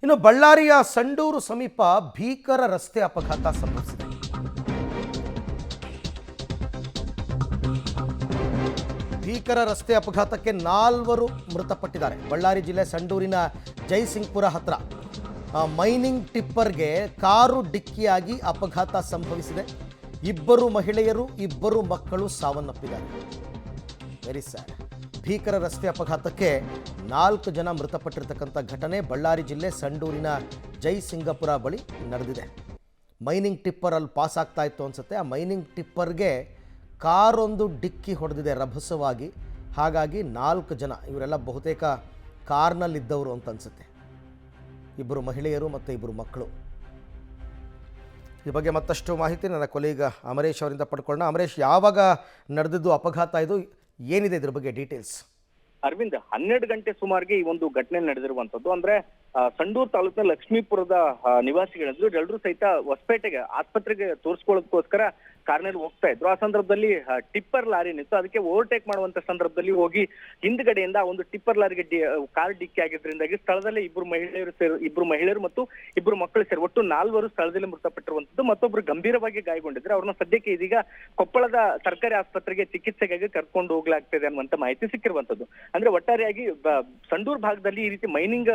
ಇನ್ನು ಬಳ್ಳಾರಿಯ ಸಂಡೂರು ಸಮೀಪ ಭೀಕರ ರಸ್ತೆ ಅಪಘಾತ ಸಂಭವಿಸಿದೆ. ಭೀಕರ ರಸ್ತೆ ಅಪಘಾತಕ್ಕೆ 4 ಮೃತಪಟ್ಟಿದ್ದಾರೆ. ಬಳ್ಳಾರಿ ಜಿಲ್ಲೆ ಸಂಡೂರಿನ ಜಯಸಿಂಗ್ಪುರ ಹತ್ರ ಮೈನಿಂಗ್ ಟಿಪ್ಪರ್ಗೆ ಕಾರು ಡಿಕ್ಕಿಯಾಗಿ ಅಪಘಾತ ಸಂಭವಿಸಿದೆ. 2 ಮಹಿಳೆಯರು 2 ಮಕ್ಕಳು ಸಾವನ್ನಪ್ಪಿದ್ದಾರೆ. Very sad. ಭೀಕರ ರಸ್ತೆ ಅಪಘಾತಕ್ಕೆ 4 ಜನ ಮೃತಪಟ್ಟಿರ್ತಕ್ಕಂಥ ಘಟನೆ ಬಳ್ಳಾರಿ ಜಿಲ್ಲೆ ಸಂಡೂರಿನ ಜಯಸಿಂಗಪುರ ಬಳಿ ನಡೆದಿದೆ. ಮೈನಿಂಗ್ ಟಿಪ್ಪರ್ ಅಲ್ಲಿ ಪಾಸ್ ಆಗ್ತಾ ಇತ್ತು ಅನ್ಸುತ್ತೆ. ಆ ಮೈನಿಂಗ್ ಟಿಪ್ಪರ್ಗೆ ಕಾರೊಂದು ಡಿಕ್ಕಿ ಹೊಡೆದಿದೆ ರಭಸವಾಗಿ. ಹಾಗಾಗಿ 4 ಜನ, ಇವರೆಲ್ಲ ಬಹುತೇಕ ಕಾರ್ನಲ್ಲಿದ್ದವರು ಅಂತ ಅನ್ಸುತ್ತೆ. 2 ಮಹಿಳೆಯರು ಮತ್ತು 2 ಮಕ್ಕಳು. ಈ ಬಗ್ಗೆ ಮತ್ತಷ್ಟು ಮಾಹಿತಿ ನನ್ನ ಕೊಲೀಗ ಅಮರೇಶ್ ಅವರಿಂದ ಪಡ್ಕೊಳ್ಳೋಣ. ಅಮರೇಶ್, ಯಾವಾಗ ನಡೆದಿದ್ದು ಅಪಘಾತ ಇದು, ಏನಿದೆ ಇದ್ರ ಬಗ್ಗೆ ಡೀಟೇಲ್ಸ್? ಅರವಿಂದ್, 12 ಗಂಟೆ ಸುಮಾರಿಗೆ ಈ ಒಂದು ಘಟನೆ ನಡೆದಿರುವಂತದ್ದು. ಅಂದ್ರೆ ಸಂಡೂರು ತಾಲೂಕಿನ ಲಕ್ಷ್ಮೀಪುರದ ನಿವಾಸಿಗಳಿದ್ರು. ಎಲ್ಲರೂ ಸಹಿತ ಹೊಸಪೇಟೆಗೆ ಆಸ್ಪತ್ರೆಗೆ ತೋರಿಸ್ಕೊಳ್ಳೋದಕ್ಕೋಸ್ಕರ ಕಾರ್ನಲ್ಲಿ ಹೋಗ್ತಾ ಇದ್ರು. ಆ ಸಂದರ್ಭದಲ್ಲಿ ಟಿಪ್ಪರ್ ಲಾರಿ ನಿಂತು ಅದಕ್ಕೆ ಓವರ್ಟೇಕ್ ಮಾಡುವಂತ ಸಂದರ್ಭದಲ್ಲಿ ಹೋಗಿ ಹಿಂದ್ಗಡೆಯಿಂದ ಒಂದು ಟಿಪ್ಪರ್ ಲಾರಿಗೆ ಕಾರ್ ಡಿಕ್ಕಿ ಆಗಿದ್ರಿಂದಾಗಿ ಸ್ಥಳದಲ್ಲೇ 2 ಮಹಿಳೆಯರು ಮತ್ತು 2 ಮಕ್ಕಳು ಸೇರಿ ಒಟ್ಟು 4 ಸ್ಥಳದಲ್ಲಿ ಮೃತಪಟ್ಟಿರುವಂತದ್ದು. ಮತ್ತೊಬ್ರು ಗಂಭೀರವಾಗಿ ಗಾಯಗೊಂಡಿದ್ರೆ ಅವ್ರನ್ನ ಸದ್ಯಕ್ಕೆ ಇದೀಗ ಕೊಪ್ಪಳದ ಸರ್ಕಾರಿ ಆಸ್ಪತ್ರೆಗೆ ಚಿಕಿತ್ಸೆಗಾಗಿ ಕರ್ಕೊಂಡು ಹೋಗ್ಲಾಗ್ತಿದೆ ಅನ್ನುವಂತ ಮಾಹಿತಿ ಸಿಕ್ಕಿರುವಂತದ್ದು. ಅಂದ್ರೆ ಒಟ್ಟಾರೆಯಾಗಿ ಸಂಡೂರು ಭಾಗದಲ್ಲಿ ಈ ರೀತಿ ಮೈನಿಂಗ್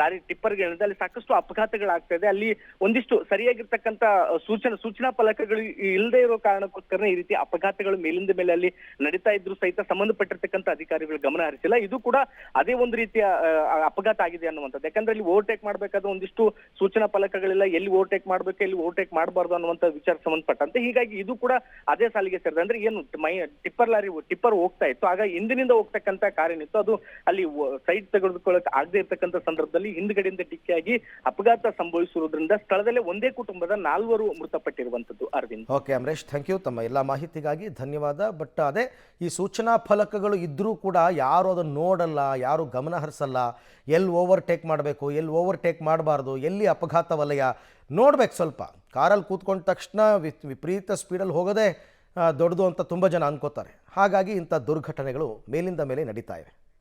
ಲಾರಿ ಟಿಪ್ಪರ್ಗಳಿಂದ ಅಲ್ಲಿ ಸಾಕಷ್ಟು ಅಪಘಾತಗಳಾಗ್ತಾ ಇದೆ. ಅಲ್ಲಿ ಒಂದಿಷ್ಟು ಸರಿಯಾಗಿರ್ತಕ್ಕಂಥ ಸೂಚನಾ ಫಲಕಗಳು ಇಲ್ಲದೆ ಇರೋ ಕಾರಣಕ್ಕೋಸ್ಕರ ಈ ರೀತಿ ಅಪಘಾತಗಳು ಮೇಲಿಂದ ಮೇಲೆ ಅಲ್ಲಿ ನಡೀತಾ ಇದ್ರು ಸಹಿತ ಸಂಬಂಧಪಟ್ಟಿರ್ತಕ್ಕಂಥ ಅಧಿಕಾರಿಗಳು ಗಮನ ಹರಿಸಿಲ್ಲ. ಇದು ಕೂಡ ಅದೇ ಒಂದು ರೀತಿಯ ಅಪಘಾತ ಆಗಿದೆ ಅನ್ನುವಂಥದ್ದು. ಯಾಕಂದ್ರೆ ಇಲ್ಲಿ ಓವರ್ಟೇಕ್ ಮಾಡ್ಬೇಕಾದ್ರೆ ಒಂದಿಷ್ಟು ಸೂಚನಾ ಫಲಕಗಳಿಲ್ಲ, ಎಲ್ಲಿ ಓವರ್ಟೇಕ್ ಮಾಡ್ಬೇಕು ಎಲ್ಲಿ ಓವರ್ಟೇಕ್ ಮಾಡಬಾರ್ದು ಅನ್ನುವಂಥ ವಿಚಾರ ಸಂಬಂಧಪಟ್ಟಂತೆ. ಹೀಗಾಗಿ ಇದು ಕೂಡ ಅದೇ ಸಾಲಿಗೆ ಸೇರಿದೆ. ಅಂದ್ರೆ ಏನು ಟಿಪ್ಪರ್ ಹೋಗ್ತಾ ಇತ್ತು, ಆಗ ಹಿಂದಿನಿಂದ ಹೋಗ್ತಕ್ಕಂಥ ಕಾರ್ ಏನಿತ್ತು ಅದು ಅಲ್ಲಿ ಸೈಡ್ ತೆಗೆದುಕೊಳ್ಳಕ್ ಆಗದೆ ಇರ್ತಕ್ಕಂಥ ಸಂದರ್ಭದಲ್ಲಿ ಹಿಂದ್ಗಡೆಯಿಂದ ಡಿಕ್ಕಿಯಾಗಿ ಅಪಘಾತ ಸಂಭವಿಸಿರುವುದರಿಂದ ಸ್ಥಳದಲ್ಲೇ ಒಂದೇ ಕುಟುಂಬದ 4 ಮೃತಪಟ್ಟಿರುವಂತದ್ದು. Arvind. Okay Amaresh, thank you. ತಮ್ಮ ಎಲ್ಲ ಮಾಹಿತಿಗಾಗಿ ಧನ್ಯವಾದ. ಬಟ್ ಅದೇ ಈ ಸೂಚನಾ ಫಲಕಗಳು ಇದ್ರೂ ಕೂಡ ಯಾರು ಅದನ್ನು ನೋಡಲ್ಲ, ಯಾರು ಗಮನ ಹರಿಸಲ್ಲ. ಎಲ್ಲಿ ಓವರ್ಟೇಕ್ ಮಾಡಬೇಕು, ಎಲ್ಲಿ ಓವರ್ಟೇಕ್ ಮಾಡಬಾರ್ದು, ಎಲ್ಲಿ ಅಪಘಾತ ವಲಯ ನೋಡ್ಬೇಕು. ಸ್ವಲ್ಪ ಕಾರಲ್ಲಿ ಕೂತ್ಕೊಂಡ ತಕ್ಷಣ ವಿಪರೀತ ಸ್ಪೀಡಲ್ಲಿ ಹೋಗೋದೇ ದೊಡ್ಡದು ಅಂತ ತುಂಬ ಜನ ಅನ್ಕೋತಾರೆ. ಹಾಗಾಗಿ ಇಂಥ ದುರ್ಘಟನೆಗಳು ಮೇಲಿಂದ ಮೇಲೆ ನಡೀತಾ ಇವೆ.